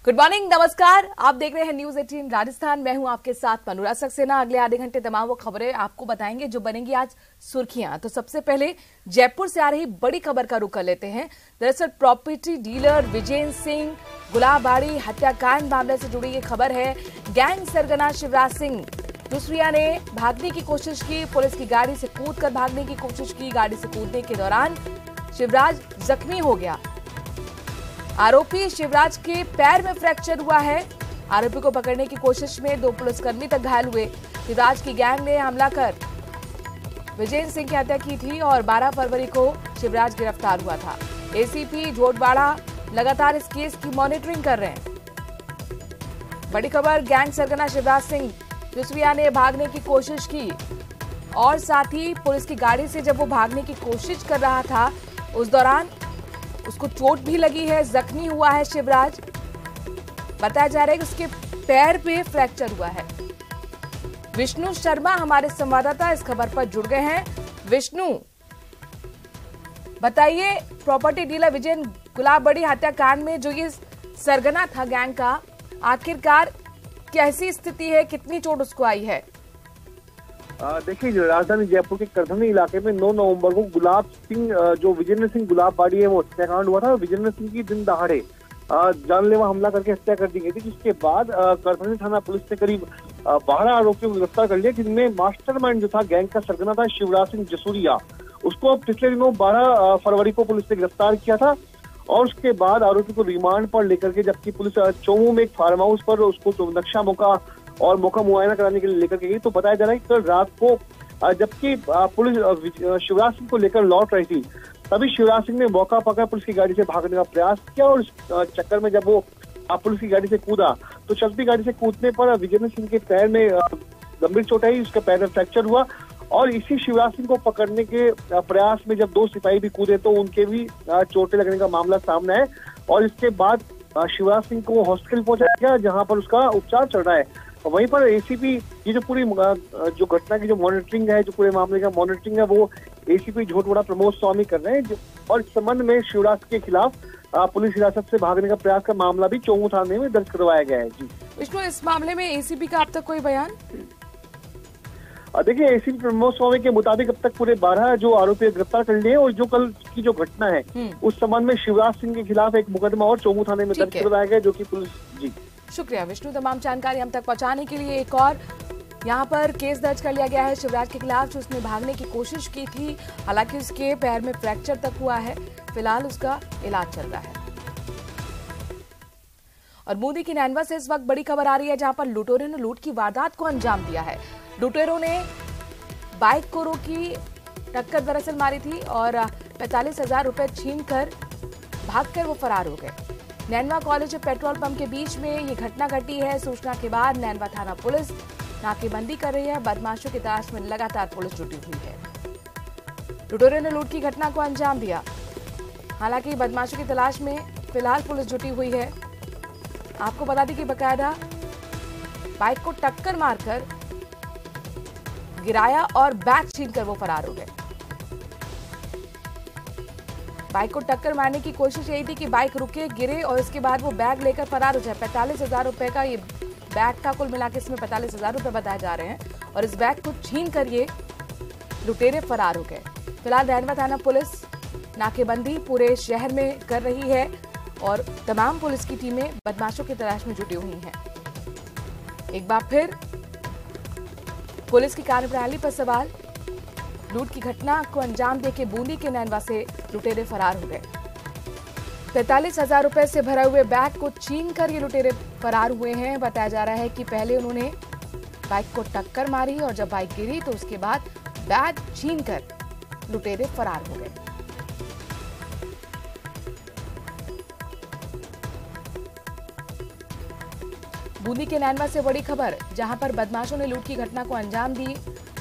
Good morning, नमस्कार। आप देख रहे हैं न्यूज 18 राजस्थान। मैं हूं आपके साथ मनोरा सक्सेना। अगले आधे घंटे तमाम वो खबरें आपको बताएंगे जो बनेंगी आज सुर्खियां। तो सबसे पहले जयपुर से आ रही बड़ी खबर का रुख कर लेते हैं। दरअसल प्रॉपर्टी डीलर विजेंद्र सिंह गुलाबबाड़ी हत्याकांड मामले से जुड़ी ये खबर है। गैंग सरगना शिवराज सिंह दुसरिया ने भागने की कोशिश की। पुलिस की गाड़ी से कूदकर भागने की कोशिश की। गाड़ी से कूदने के दौरान शिवराज जख्मी हो गया। आरोपी शिवराज के पैर में फ्रैक्चर हुआ है। आरोपी को पकड़ने की कोशिश में 2 पुलिसकर्मी तक घायल हुए। शिवराज की गैंग ने हमला कर विजेंद्र सिंह की हत्या की थी और 12 फरवरी को शिवराज गिरफ्तार हुआ था। एसीपी झोटवाड़ा लगातार इस केस की मॉनिटरिंग कर रहे हैं। बड़ी खबर, गैंग सरगना शिवराज सिंह दुसरिया ने भागने की कोशिश की और साथ ही पुलिस की गाड़ी से जब वो भागने की कोशिश कर रहा था उस दौरान उसको चोट भी लगी है, जख्मी हुआ है शिवराज। बताया जा रहा है कि उसके पैर पे फ्रैक्चर हुआ है। विष्णु शर्मा हमारे संवाददाता इस खबर पर जुड़ गए हैं। विष्णु, बताइए, प्रॉपर्टी डीलर विजेंद्र गुलाबबाड़ी हत्याकांड में जो ये सरगना था गैंग का, आखिरकार कैसी स्थिति है, कितनी चोट उसको आई है? देखिए, राजधानी जयपुर के करधनी इलाके में 9 नवंबर को गुलाब सिंह जो विजेंद्र सिंह गुलाबबाड़ी है वो हत्याकांड हुआ था। विजेंद्र सिंह की दिन दहाड़े जानलेवा हमला करके हत्या कर दी गई थी, जिसके बाद करधनी थाना पुलिस ने करीब 12 आरोपियों को गिरफ्तार कर लिया, जिनमें मास्टरमाइंड जो था गैंग का सरगना था शिवराज सिंह जसूरिया। उसको पिछले दिनों 12 फरवरी को पुलिस ने गिरफ्तार किया था और उसके बाद आरोपी को रिमांड पर लेकर के, जबकि पुलिस चौमू में एक फार्म हाउस पर उसको नक्शा मौका और मौका मुआयना कराने के लिए लेकर के गई। तो बताया जा रहा है कि कल रात को जबकि पुलिस शिवराज सिंह को लेकर लौट रही थी, तभी शिवराज सिंह ने मौका पकड़ पुलिस की गाड़ी से भागने का प्रयास किया और इस चक्कर में जब वो पुलिस की गाड़ी से कूदा तो चलती गाड़ी से कूदने पर विजेंद्र सिंह के पैर में गंभीर चोट आई। उसके पैर में फ्रैक्चर हुआ और इसी शिवराज सिंह को पकड़ने के प्रयास में जब 2 सिपाही भी कूदे तो उनके भी चोटें लगने का मामला सामने है और इसके बाद शिवराज सिंह को हॉस्पिटल पहुंचाया गया, जहां पर उसका उपचार चल रहा है। वहीं पर एसीपी ये जो पूरी जो घटना की जो मॉनिटरिंग है, जो पूरे मामले का मॉनिटरिंग है, वो एसीपी झोटवाड़ा प्रमोद स्वामी कर रहे हैं और इस संबंध में शिवराज के खिलाफ पुलिस हिरासत से भागने का प्रयास का मामला भी चौमू थाने में दर्ज करवाया गया है। जी विष्णु, इस मामले में एसीपी का अब तक कोई बयान? देखिए, एसीपी प्रमोद स्वामी के मुताबिक अब तक पूरे 12 जो आरोपी गिरफ्तार कर लिए और जो कल की जो घटना है उस संबंध में शिवराज सिंह के खिलाफ एक मुकदमा और चौमू थाने में दर्ज करवाया गया, जो की पुलिस। जी शुक्रिया विष्णु, तमाम जानकारी हम तक पहुंचाने के लिए। एक और यहाँ पर केस दर्ज कर लिया गया है शिवराज के खिलाफ, जो उसने भागने की कोशिश की थी। हालांकि उसके पैर में फ्रैक्चर तक हुआ है। फिलहाल उसका इलाज चल रहा है। और बूंदी की नैनवा से इस वक्त बड़ी खबर आ रही है, जहां पर लुटेरों ने लूट की वारदात को अंजाम दिया है। लुटेरों ने बाइक को रोकी, टक्कर दरअसल मारी थी और 45,000 रुपए छीन कर भागकर वो फरार हो गए। नैनवा कॉलेज और पेट्रोल पंप के बीच में ये घटना घटी है। सूचना के बाद नैनवा थाना पुलिस नाकेबंदी कर रही है। बदमाशों की तलाश में लगातार पुलिस जुटी हुई है। लुटेरों ने लूट की घटना को अंजाम दिया। हालांकि बदमाशों की तलाश में फिलहाल पुलिस जुटी हुई है। आपको बता दें कि बकायदा बाइक को टक्कर मारकर गिराया और बैग छीनकर वो फरार हो गए। बाइक को टक्कर मारने की कोशिश यही थी कि बाइक रुके, गिरे और इसके बाद वो बैग लेकर फरार हो जाए। 45,000 रुपए का ये बैग था, कुल मिला के इसमें 45,000 रुपए बताए जा रहे हैं और इस बैग को छीन कर ये लुटेरे फरार हो गए। फिलहाल नैनवा थाना पुलिस नाकेबंदी पूरे शहर में कर रही है और तमाम पुलिस की टीमें बदमाशों की तलाश में जुटी हुई हैं। एक बार फिर पुलिस की कार्यप्रणाली पर सवाल। लूट की घटना को अंजाम देके बूंदी के नैनवा से लुटेरे फरार हो गए। 45,000 रुपए से भरा हुए बैग को छीन कर ये लुटेरे फरार हुए हैं। बताया जा रहा है कि पहले उन्होंने बाइक को टक्कर मारी और जब बाइक गिरी तो उसके बाद बैग छीन कर लुटेरे फरार हो गए। बूंदी के नैनवा से बड़ी खबर, जहां पर बदमाशों ने लूट की घटना को अंजाम दी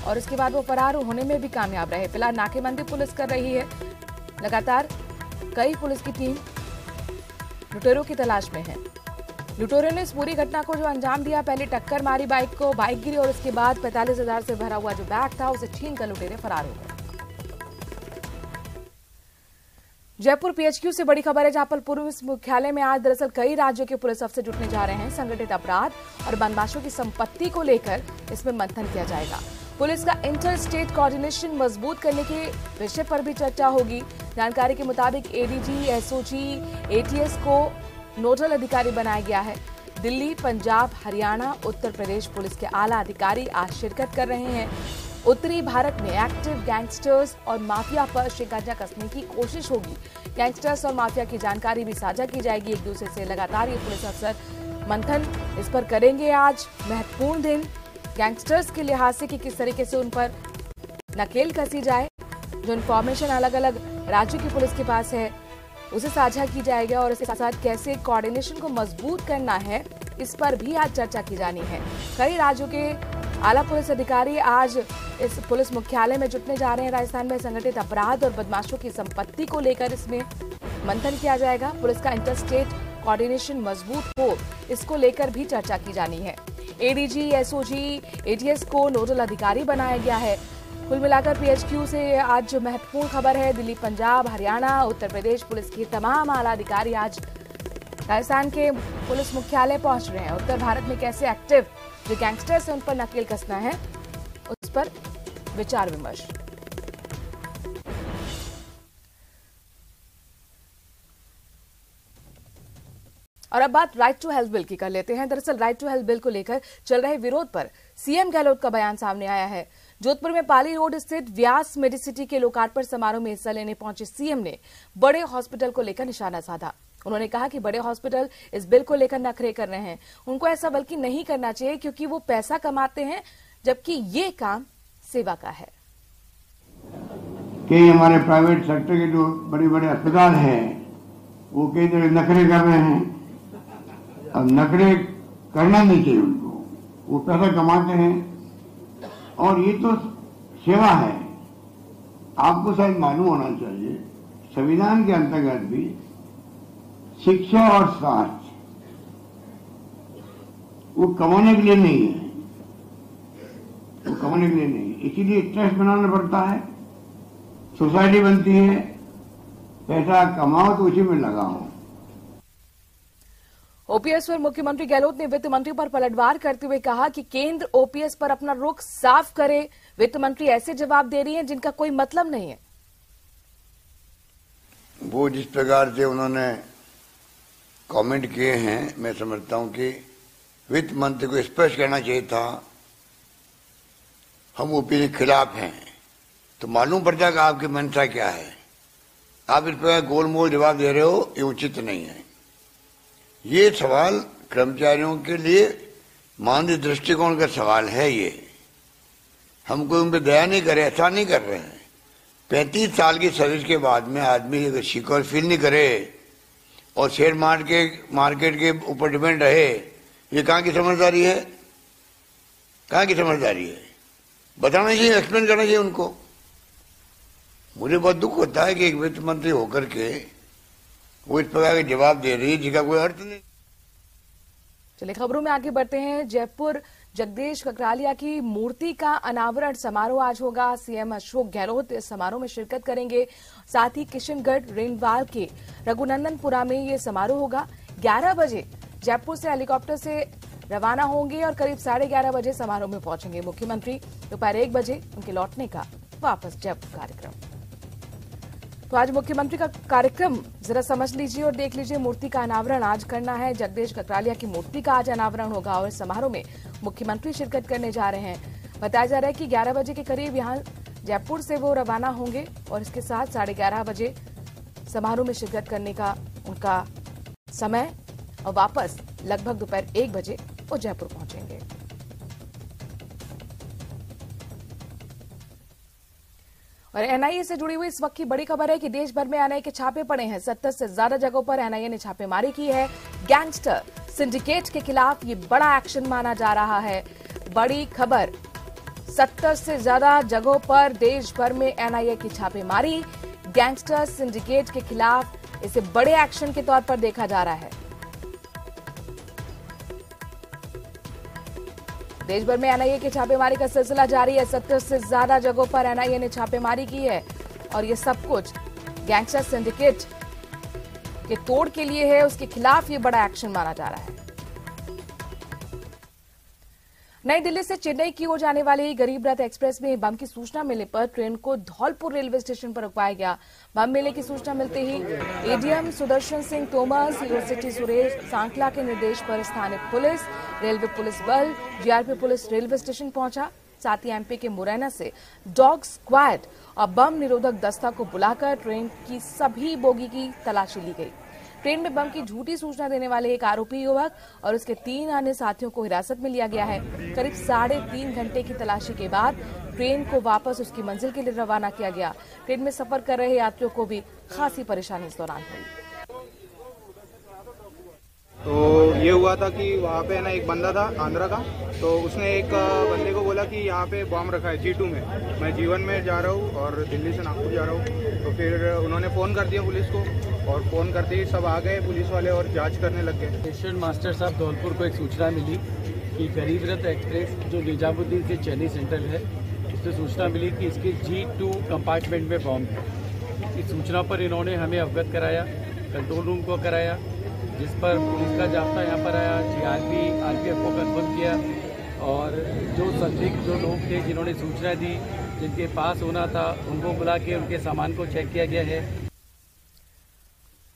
और उसके बाद वो फरार होने में भी कामयाब रहे। फिलहाल नाकेबंदी पुलिस कर रही है। लगातार कई पुलिस की टीम लुटेरों की तलाश में है। लुटेरों ने इस पूरी घटना को जो अंजाम दिया, पहले टक्कर मारी बाइक को, बाइक गिरी और उसके बाद 45,000 से भरा हुआ जो बैग था उसे छीन कर लुटेरे फरार हो गए। जयपुर पीएचक्यू से बड़ी खबर है, जहां पर पुलिस मुख्यालय में आज दरअसल कई राज्यों के पुलिस अफसर जुटने जा रहे हैं। संगठित अपराध और बदमाशों की संपत्ति को लेकर इसमें मंथन किया जाएगा। पुलिस का इंटर स्टेट कोऑर्डिनेशन मजबूत करने के विषय पर भी चर्चा होगी। जानकारी के मुताबिक एडीजी, एसओजी, एटीएस को नोडल अधिकारी बनाया गया है। दिल्ली, पंजाब, हरियाणा, उत्तर प्रदेश पुलिस के आला अधिकारी आज शिरकत कर रहे हैं। उत्तरी भारत में एक्टिव गैंगस्टर्स और माफिया पर शिकंजा कसने की कोशिश होगी। गैंगस्टर्स और माफिया की जानकारी भी साझा की जाएगी एक दूसरे से। लगातार ये पुलिस अफसर मंथन इस पर करेंगे। आज महत्वपूर्ण दिन गैंगस्टर्स के लिहाज से कि किस तरीके से उन पर नकेल कसी जाए। जो इन्फॉर्मेशन अलग अलग राज्यों की पुलिस के पास है उसे साझा की जाएगी और इसके साथ साथ कैसे कोऑर्डिनेशन को मजबूत करना है इस पर भी आज चर्चा की जानी है। कई राज्यों के आला पुलिस अधिकारी आज इस पुलिस मुख्यालय में जुटने जा रहे हैं। राजस्थान में संगठित अपराध और बदमाशों की संपत्ति को लेकर इसमें मंथन किया जाएगा। पुलिस का इंटर स्टेट कोऑर्डिनेशन मजबूत हो, इसको लेकर भी चर्चा की जानी है। एडीजी, एसओजी, एटीएस को नोडल अधिकारी बनाया गया है। कुल मिलाकर पीएचक्यू से आज जो महत्वपूर्ण खबर है, दिल्ली, पंजाब, हरियाणा, उत्तर प्रदेश पुलिस के तमाम आला अधिकारी आज राजस्थान के पुलिस मुख्यालय पहुंच रहे हैं। उत्तर भारत में कैसे एक्टिव जो गैंगस्टर्स हैं उन पर नकेल कसना है, उस पर विचार विमर्श। और अब बात राइट टू हेल्थ बिल की कर लेते हैं। दरअसल राइट टू हेल्थ बिल को लेकर चल रहे विरोध पर सीएम गहलोत का बयान सामने आया है। जोधपुर में पाली रोड स्थित व्यास मेडिसिटी के लोकार्पण समारोह में हिस्सा लेने पहुंचे सीएम ने बड़े हॉस्पिटल को लेकर निशाना साधा। उन्होंने कहा कि बड़े हॉस्पिटल इस बिल को लेकर नखरे कर रहे हैं। उनको ऐसा बल्कि नहीं करना चाहिए क्योंकि वो पैसा कमाते हैं, जबकि ये काम सेवा का है। कई हमारे प्राइवेट सेक्टर के जो बड़े बड़े अस्पताल हैं वो कई तरह नखरे कर रहे हैं। अब नखरे करना नहीं चाहिए उनको, वो पैसा कमाते हैं और ये तो सेवा है। आपको शायद मालूम होना चाहिए संविधान के अंतर्गत भी शिक्षा और स्वास्थ्य वो कमाने के लिए नहीं है, वो कमाने के लिए नहीं, इसीलिए ट्रस्ट बनाना पड़ता है, सोसाइटी बनती है। पैसा कमाओ तो उसी में लगाओ। ओपीएस पर मुख्यमंत्री गहलोत ने वित्त मंत्री पर पलटवार करते हुए कहा कि केंद्र ओपीएस पर अपना रुख साफ करे। वित्त मंत्री ऐसे जवाब दे रही हैं जिनका कोई मतलब नहीं है। वो जिस प्रकार से उन्होंने कमेंट किए हैं, मैं समझता हूं कि वित्त मंत्री को स्पष्ट करना चाहिए था हम ओपीएस के खिलाफ हैं, तो मालूम पड़ जाएगा आपकी मंशा क्या है। आप इस प्रकार गोलमोल जवाब दे रहे हो, ये उचित नहीं है। ये सवाल कर्मचारियों के लिए मानवीय दृष्टिकोण का सवाल है। ये हम कोई उन पर दया नहीं करे, ऐसा नहीं कर रहे हैं। 35 साल की सर्विस के बाद में आदमी अगर सिक्योर फील नहीं करे और शेयर मार्केट के ऊपर डिपेंड रहे, ये कहाँ की समझदारी है? कहाँ की समझदारी है? बताना चाहिए, एक्सप्लेन करना चाहिए उनको। मुझे बहुत दुख होता है कि एक वित्त मंत्री होकर के वो इस प्रकार के जवाब दे रही है जिसका कोई अर्थ नहीं। चलिए खबरों में आगे बढ़ते हैं। जयपुर जगदीश ककरालिया की मूर्ति का अनावरण समारोह आज होगा। सीएम अशोक गहलोत इस समारोह में शिरकत करेंगे। साथ ही किशनगढ़ रेणवाल के रघुनंदनपुरा में ये समारोह होगा। 11 बजे जयपुर से हेलीकॉप्टर से रवाना होंगे और करीब 11:30 बजे समारोह में पहुंचेंगे मुख्यमंत्री। दोपहर 1 बजे उनके लौटने का वापस जयपुर कार्यक्रम। तो आज मुख्यमंत्री का कार्यक्रम जरा समझ लीजिए और देख लीजिए। मूर्ति का अनावरण आज करना है। जगदीश ककरालिया की मूर्ति का आज अनावरण होगा और इस समारोह में मुख्यमंत्री शिरकत करने जा रहे हैं। बताया जा रहा है कि 11 बजे के करीब यहां जयपुर से वो रवाना होंगे और इसके साथ 11:30 बजे समारोह में शिरकत करने का उनका समय और वापस लगभग दोपहर 1 बजे वो जयपुर पहुंचेंगे। और एनआईए से जुड़ी हुई इस वक्त की बड़ी खबर है कि देश भर में एनआईए के छापे पड़े हैं। 70 से ज्यादा जगहों पर एनआईए ने छापेमारी की है। गैंगस्टर सिंडिकेट के खिलाफ ये बड़ा एक्शन माना जा रहा है। बड़ी खबर, 70 से ज्यादा जगहों पर देश भर में एनआईए की छापेमारी। गैंगस्टर सिंडिकेट के खिलाफ इसे बड़े एक्शन के तौर पर देखा जा रहा है। देश भर में एनआईए की छापेमारी का सिलसिला जारी है। 70 से ज्यादा जगहों पर एनआईए ने छापेमारी की है और ये सब कुछ गैंगस्टर सिंडिकेट के तोड़ के लिए है, उसके खिलाफ ये बड़ा एक्शन माना जा रहा है। नई दिल्ली से चेन्नई की ओर जाने वाली गरीब रथ एक्सप्रेस में बम की सूचना मिलने पर ट्रेन को धौलपुर रेलवे स्टेशन पर रुकवाया गया। बम मिलने की सूचना मिलते ही ADM Sudarshan Singh Tomar, CO city Suresh Sankla के निर्देश पर स्थानीय पुलिस, रेलवे पुलिस बल, जीआरपी पुलिस रेलवे स्टेशन पहुंचा। साथ ही एमपी के मुरैना से डॉग स्क्वाड और बम निरोधक दस्ता को बुलाकर ट्रेन की सभी बोगी की तलाशी ली गई। ट्रेन में बम की झूठी सूचना देने वाले एक आरोपी युवक और उसके 3 अन्य साथियों को हिरासत में लिया गया है। करीब 3.5 घंटे की तलाशी के बाद ट्रेन को वापस उसकी मंजिल के लिए रवाना किया गया। ट्रेन में सफर कर रहे यात्रियों को भी खासी परेशानी इस दौरान हुई। तो ये हुआ था कि वहाँ पे ना एक बंदा था आंध्रा का, तो उसने एक बंदे को बोला कि यहाँ पे बम रखा है G2 में, मैं G1 में जा रहा हूँ और दिल्ली से नागपुर जा रहा हूँ। तो फिर उन्होंने फ़ोन कर दिया पुलिस को और फ़ोन करते ही सब आ गए पुलिस वाले और जांच करने लग गए। स्टेशन मास्टर साहब धौलपुर को एक सूचना मिली कि गरीब रथ एक्सप्रेस जो निजामुद्दीन से चेन्नई सेंट्रल है, उससे सूचना मिली कि इसके G2 कंपार्टमेंट में बम है। इस सूचना पर इन्होंने हमें अवगत कराया, कंट्रोल रूम को कराया, जिस पर पुलिस का जाब्ता यहाँ पर आया, जीआरपी आरपीएफ को कन्फर्म किया और जो संदिग्ध जो लोग थे जिन्होंने सूचना दी, जिनके पास होना था, उनको बुला के उनके सामान को चेक किया गया है।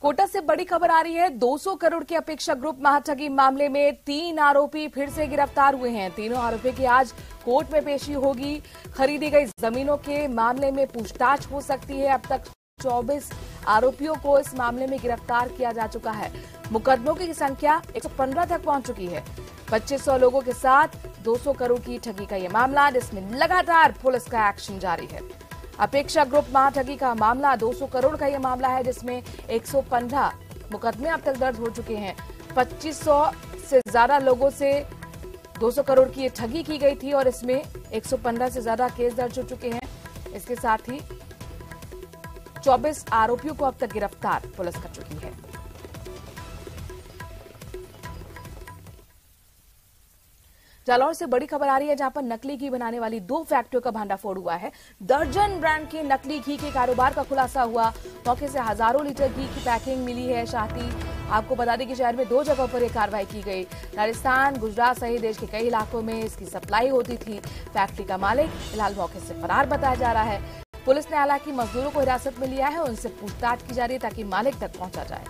कोटा से बड़ी खबर आ रही है। 200 करोड़ के अपेक्षा ग्रुप महाठगी मामले में 3 आरोपी फिर से गिरफ्तार हुए हैं। तीनों आरोपी की आज कोर्ट में पेशी होगी। खरीदी गई जमीनों के मामले में पूछताछ हो सकती है। अब तक 24 आरोपियों को इस मामले में गिरफ्तार किया जा चुका है। मुकदमों की संख्या 115 तक पहुंच चुकी है। 2500 लोगों के साथ 200 करोड़ की ठगी का यह मामला, जिसमें लगातार पुलिस का एक्शन जारी है। अपेक्षा ग्रुप महाठगी का मामला 200 करोड़ का यह मामला है, जिसमें 115 मुकदमे अब तक दर्ज हो चुके हैं। 2500 से ज्यादा लोगों से 200 करोड़ की ये ठगी की गई थी और इसमें 115 से ज्यादा केस दर्ज हो चुके हैं। इसके साथ ही 24 आरोपियों को अब तक गिरफ्तार पुलिस कर चुकी है। जालौर से बड़ी खबर आ रही है, जहां पर नकली घी बनाने वाली 2 फैक्ट्रियों का भांडाफोड़ हुआ है। दर्जन ब्रांड के नकली घी के कारोबार का खुलासा हुआ। मौके से हजारों लीटर घी की पैकिंग मिली है। साथ ही आपको बता दें कि शहर में 2 जगहों पर यह कार्रवाई की गई। राजस्थान, गुजरात सहित देश के कई इलाकों में इसकी सप्लाई होती थी। फैक्ट्री का मालिक फिलहाल मौके से फरार बताया जा रहा है। पुलिस ने हालांकि मजदूरों को हिरासत में लिया है, उनसे पूछताछ की जा रही है ताकि मालिक तक पहुंचा जाए।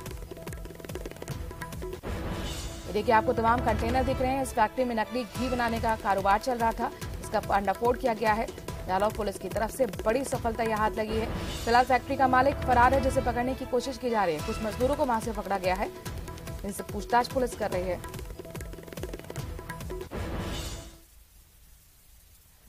देखिए, आपको तमाम कंटेनर दिख रहे हैं। इस फैक्ट्री में नकली घी बनाने का कारोबार चल रहा था, इसका भांडाफोड़ किया गया है। जालौर पुलिस की तरफ से बड़ी सफलता यह हाथ लगी है। फिलहाल फैक्ट्री का मालिक फरार है, जिसे पकड़ने की कोशिश की जा रही है। कुछ मजदूरों को वहां से पकड़ा गया है, इनसे पूछताछ पुलिस कर रही है।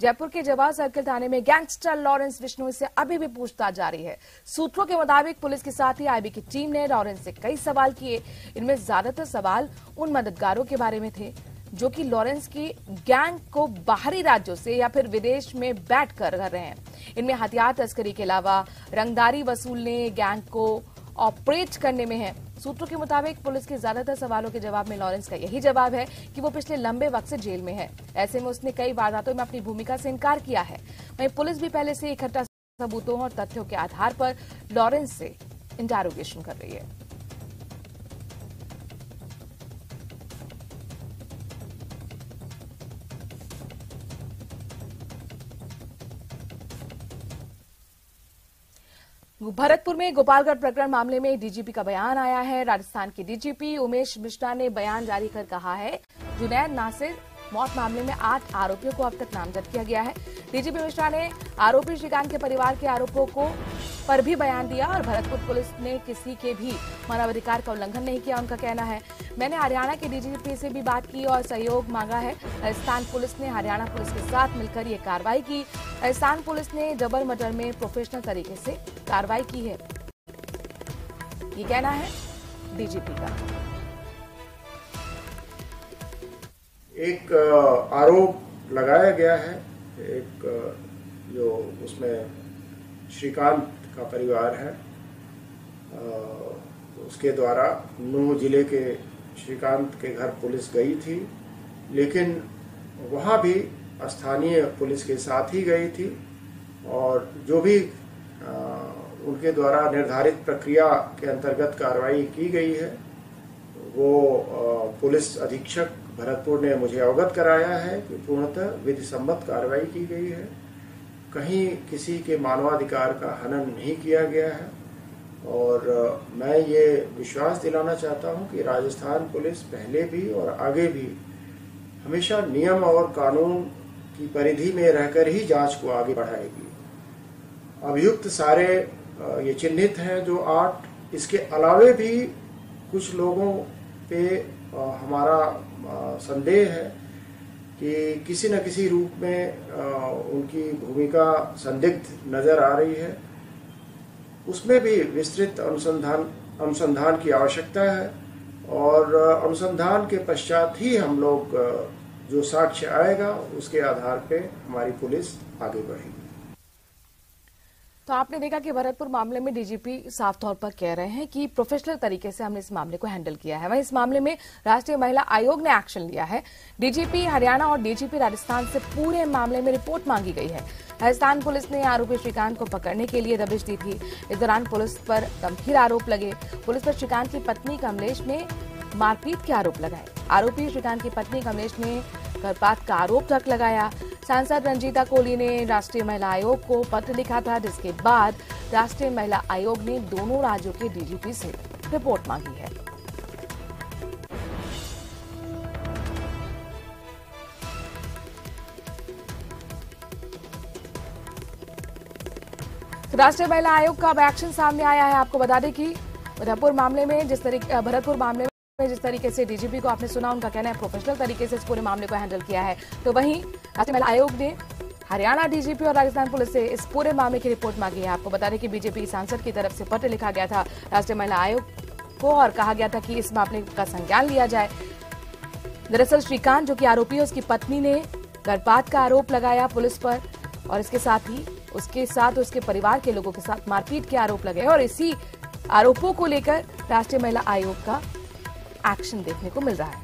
जयपुर के जवाहर सर्किल थाने में गैंगस्टर लॉरेंस बिश्नोई से अभी भी पूछताछ जारी है। सूत्रों के मुताबिक पुलिस के साथ ही आईबी की टीम ने लॉरेंस से कई सवाल किए। इनमें ज्यादातर सवाल उन मददगारों के बारे में थे जो कि लॉरेंस की गैंग को बाहरी राज्यों से या फिर विदेश में बैठकर कर रहे हैं। इनमें हथियार तस्करी के अलावा रंगदारी वसूलने, गैंग को ऑपरेट करने में है। सूत्रों के मुताबिक पुलिस के ज्यादातर सवालों के जवाब में लॉरेंस का यही जवाब है कि वो पिछले लंबे वक्त से जेल में है। ऐसे में उसने कई वारदातों में अपनी भूमिका से इनकार किया है। वहीं पुलिस भी पहले से इकट्ठा सबूतों और तथ्यों के आधार पर लॉरेंस से इंटेरोगेशन कर रही है। भरतपुर में गोपालगढ़ प्रकरण मामले में डीजीपी का बयान आया है। राजस्थान के डीजीपी उमेश मिश्रा ने बयान जारी कर कहा है, जुनैद नासिर मौत मामले में 8 आरोपियों को अब तक नामजद किया गया है। डीजीपी मिश्रा ने आरोपी श्रीकांत के परिवार के आरोपों पर भी बयान दिया और भरतपुर पुलिस ने किसी के भी मानवाधिकार का उल्लंघन नहीं किया। उनका कहना है, मैंने हरियाणा के डीजीपी से भी बात की और सहयोग मांगा है। राजस्थान पुलिस ने हरियाणा पुलिस के साथ मिलकर ये कार्रवाई की। राजस्थान पुलिस ने जबर मर्डर में प्रोफेशनल तरीके से कार्रवाई की है, ये कहना है डीजीपी का। एक आरोप लगाया गया है, एक जो उसमें श्रीकांत का परिवार है, उसके द्वारा नूंह जिले के श्रीकांत के घर पुलिस गई थी, लेकिन वहां भी स्थानीय पुलिस के साथ ही गई थी और जो भी उनके द्वारा निर्धारित प्रक्रिया के अंतर्गत कार्रवाई की गई है। वो पुलिस अधीक्षक भरतपुर ने मुझे अवगत कराया है कि पूर्णतः विधि सम्मत कार्रवाई की गई है, कहीं किसी के मानवाधिकार का हनन नहीं किया गया है। और मैं ये विश्वास दिलाना चाहता हूं कि राजस्थान पुलिस पहले भी और आगे भी हमेशा नियम और कानून की परिधि में रहकर ही जांच को आगे बढ़ाएगी। अभियुक्त सारे ये चिन्हित हैं जो 8, इसके अलावे भी कुछ लोगों पे हमारा संदेह है कि किसी न किसी रूप में उनकी भूमिका संदिग्ध नजर आ रही है। उसमें भी विस्तृत अनुसंधान की आवश्यकता है और अनुसंधान के पश्चात ही हम लोग जो साक्ष्य आएगा उसके आधार पे हमारी पुलिस आगे बढ़ेगी। तो आपने देखा कि भरतपुर मामले में डीजीपी साफ तौर पर कह रहे हैं कि प्रोफेशनल तरीके से हमने इस मामले को हैंडल किया है। वहीं इस मामले में राष्ट्रीय महिला आयोग ने एक्शन लिया है। डीजीपी हरियाणा और डीजीपी राजस्थान से पूरे मामले में रिपोर्ट मांगी गई है। राजस्थान पुलिस ने आरोपी श्रीकांत को पकड़ने के लिए दबिश दी थी। इस दौरान पुलिस पर गंभीर आरोप लगे। पुलिस पर श्रीकांत की पत्नी कमलेश ने मारपीट के आरोप लगाए। आरोपी श्रीकांत की पत्नी कमलेश ने गर्भपात का आरोप तक लगाया। सांसद रंजीता कोहली ने राष्ट्रीय महिला आयोग को पत्र लिखा था, जिसके बाद राष्ट्रीय महिला आयोग ने दोनों राज्यों के डीजीपी से रिपोर्ट मांगी है। राष्ट्रीय महिला आयोग का अब एक्शन सामने आया है। आपको बता दें कि भरतपुर मामले में जिस तरीके से डीजीपी को आपने सुना, उनका कहना है प्रोफेशनल तरीके से इस पूरे मामले को हैंडल किया है। तो वहीं राष्ट्रीय महिला आयोग ने हरियाणा डीजीपी और राजस्थान पुलिस से इस पूरे मामले की रिपोर्ट मांगी है। आपको बता दें कि बीजेपी सांसद की तरफ से पत्र लिखा गया था राष्ट्रीय महिला आयोग को और कहा गया था कि इस मामले का संज्ञान लिया जाए। दरअसल श्रीकांत जो कि आरोपी है, उसकी पत्नी ने गर्भपात का आरोप लगाया पुलिस पर और इसके साथ ही उसके परिवार के लोगों के साथ मारपीट के आरोप लगे और इसी आरोपों को लेकर राष्ट्रीय महिला आयोग का एक्शन देखने को मिल रहा है।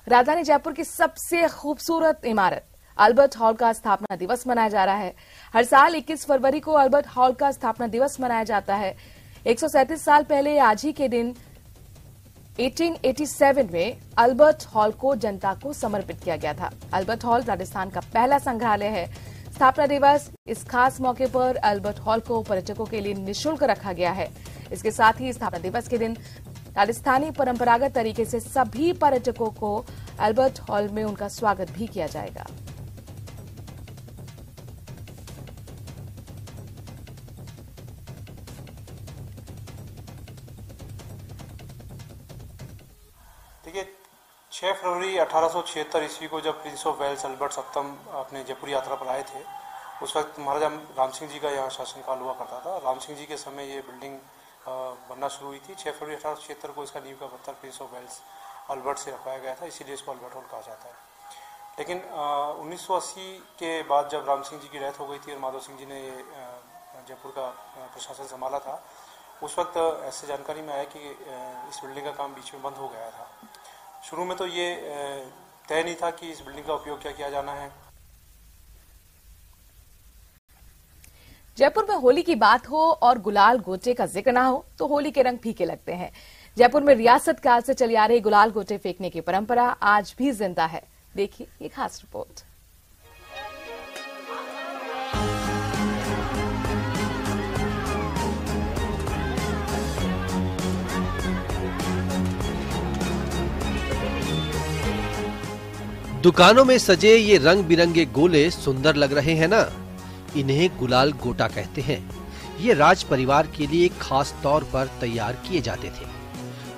राजधानी जयपुर की सबसे खूबसूरत इमारत अल्बर्ट हॉल का स्थापना दिवस मनाया जा रहा है। हर साल 21 फरवरी को अल्बर्ट हॉल का स्थापना दिवस मनाया जाता है। 137 साल पहले आज ही के दिन 1887 में अल्बर्ट हॉल को जनता को समर्पित किया गया था। अल्बर्ट हॉल राजस्थान का पहला संग्रहालय है। स्थापना दिवस इस खास मौके पर अल्बर्ट हॉल को पर्यटकों के लिए निःशुल्क रखा गया है। इसके साथ ही स्थापना दिवस के दिन राजस्थानी परंपरागत तरीके से सभी पर्यटकों को अल्बर्ट हॉल में उनका स्वागत भी किया जाएगा। देखिए 6 फरवरी 1876 ईस्वी को जब प्रिंस ऑफ वेल्स अल्बर्ट सप्तम अपने जयपुर यात्रा पर आए थे, उस वक्त महाराजा राम सिंह जी का यहाँ शासनकाल हुआ करता था। राम सिंह जी के समय ये बिल्डिंग बनना शुरू हुई थी। 6 फरवरी 1876 को इसका नींव का पत्थर प्रिंस ऑफ वेल्स अल्बर्ट से रखवाया गया था, इसीलिए इसको अल्बर्ट हॉल कहा जाता है। लेकिन 1980 के बाद जब राम सिंह जी की डेथ हो गई थी और माधव सिंह जी ने जयपुर का प्रशासन संभाला था, उस वक्त ऐसे जानकारी में आया कि इस बिल्डिंग का काम बीच में बंद हो गया था। शुरू में तो ये तय नहीं था कि इस बिल्डिंग का उपयोग क्या किया जाना है। जयपुर में होली की बात हो और गुलाल गोटे का जिक्र ना हो तो होली के रंग फीके लगते हैं। जयपुर में रियासत काल से चली आ रही गुलाल गोटे फेंकने की परंपरा आज भी जिंदा है। देखिए ये खास रिपोर्ट। दुकानों में सजे ये रंग बिरंगे गोले सुंदर लग रहे हैं ना, इन्हें गुलाल गोटा कहते हैं। ये राज परिवार के लिए खास तौर पर तैयार किए जाते थे।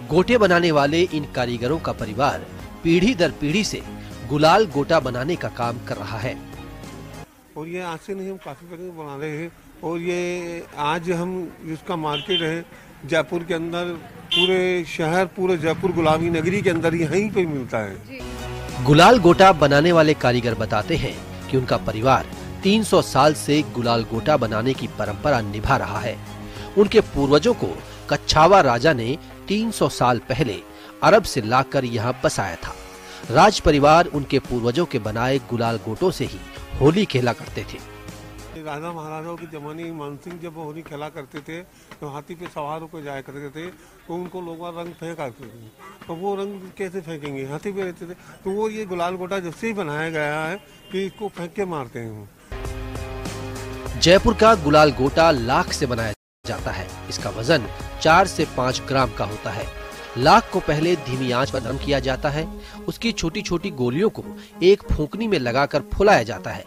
गोटे बनाने वाले इन कारीगरों का परिवार पीढ़ी दर पीढ़ी से गुलाल गोटा बनाने का काम कर रहा है। और ये आज से नहीं, हम काफी पहले बना रहे हैं और ये आज हम इसका मार्केट है जयपुर के अंदर, पूरे शहर, पूरे जयपुर गुलाबी नगरी के अंदर यहीं पे मिलता है। गुलाल गोटा बनाने वाले कारीगर बताते हैं कि उनका परिवार 300 साल से गुलाल गोटा बनाने की परंपरा निभा रहा है। उनके पूर्वजों को कच्छावा राजा ने 300 साल पहले अरब से लाकर यहाँ बसाया था। राज परिवार उनके पूर्वजों के बनाए गुलाल गोटों से ही होली खेला करते थे। राजा महाराजाओं के जमाने में मानसिंह जब होली खेला करते थे तो हाथी पे सवार होकर जाया करते थे, तो उनको लोग रंग फेंका करते थे। तो वो रंग कैसे फेंकेंगे, हाथी पे रहते थे। तो वो ये गुलाल गोटा जब से ही बनाया गया है कि इसको फेंक के मारते हैं। जयपुर का गुलाल गोटा लाख से बनाया जाता है। इसका वजन 4 से 5 ग्राम का होता है। लाख को पहले धीमी आंच पर गर्म किया जाता है। उसकी छोटी छोटी गोलियों को एक फूंकनी में लगाकर फुलाया जाता है।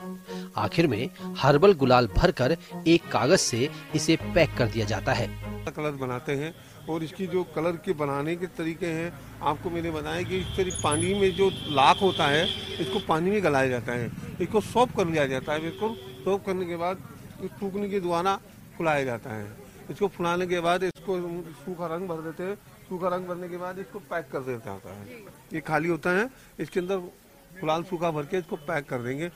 आखिर में हर्बल गुलाल भरकर एक कागज से इसे पैक कर दिया जाता है। कलर बनाते हैं और इसकी जो कलर के बनाने के तरीके हैं आपको मैंने बताया कि इस तरह पानी में जो लाख होता है इसको पानी में गलाया जाता है, इसको सॉफ्ट कर लिया जाता है। बिल्कुल सॉफ्ट करने के बाद इस फूकने के द्वारा फुलाया जाता है। इसको फुलाने के बाद इसको सूखा रंग भर देते हैं। सूखा रंग भरने के बाद इसको पैक कर देता है। ये खाली होता है, इसके अंदर गुलाल सूखा भर के इसको पैक कर देंगे।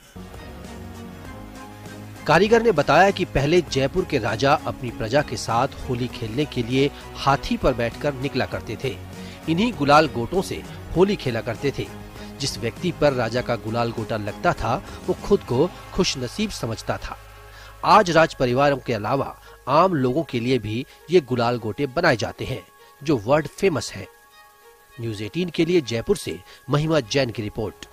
कारीगर ने बताया कि पहले जयपुर के राजा अपनी प्रजा के साथ होली खेलने के लिए हाथी पर बैठकर निकला करते थे। इन्हीं गुलाल गोटों से होली खेला करते थे। जिस व्यक्ति पर राजा का गुलाल गोटा लगता था वो खुद को खुशनसीब समझता था। आज राज परिवारों के अलावा आम लोगों के लिए भी ये गुलाल गोटे बनाए जाते हैं जो वर्ल्ड फेमस है। न्यूज़ 18 के लिए जयपुर से महिमा जैन की रिपोर्ट।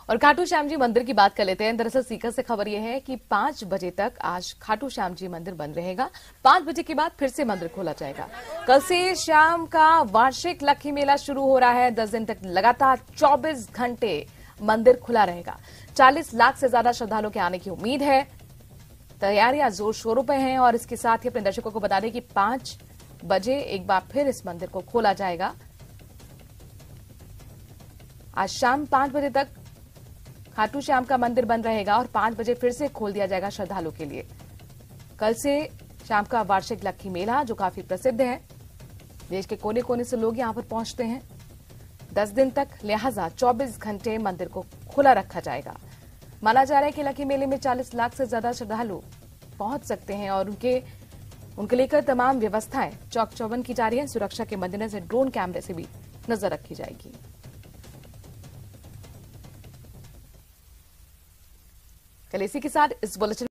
और खाटू श्याम जी मंदिर की बात कर लेते हैं। दरअसल सीकर से खबर यह है कि 5 बजे तक आज खाटू श्याम जी मंदिर बंद रहेगा। 5 बजे के बाद फिर से मंदिर खोला जाएगा। कल से शाम का वार्षिक लक्खी मेला शुरू हो रहा है। 10 दिन तक लगातार 24 घंटे मंदिर खुला रहेगा। 40 लाख से ज्यादा श्रद्धालुओं के आने की उम्मीद है। तैयारियां जोर शोरों पर हैं और इसके साथ ही अपने दर्शकों को बता दें कि 5 बजे एक बार फिर इस मंदिर को खोला जाएगा। आज शाम 5 बजे तक खाटू श्याम का मंदिर बंद रहेगा और 5 बजे फिर से खोल दिया जाएगा श्रद्धालुओं के लिए। कल से शाम का वार्षिक लक्खी मेला जो काफी प्रसिद्ध है, देश के कोने कोने से लोग यहां पर पहुंचते हैं। 10 दिन तक लिहाजा 24 घंटे मंदिर को खुला रखा जाएगा। माना जा रहा है कि लक्खी मेले में 40 लाख से ज्यादा श्रद्धालु पहुंच सकते हैं और उनके लेकर तमाम व्यवस्थाएं चौक चौबंद की जा रही है। सुरक्षा के मद्देनजर ड्रोन कैमरे से भी नजर रखी जाएगी। कल इसी के साथ इस बुलेटिन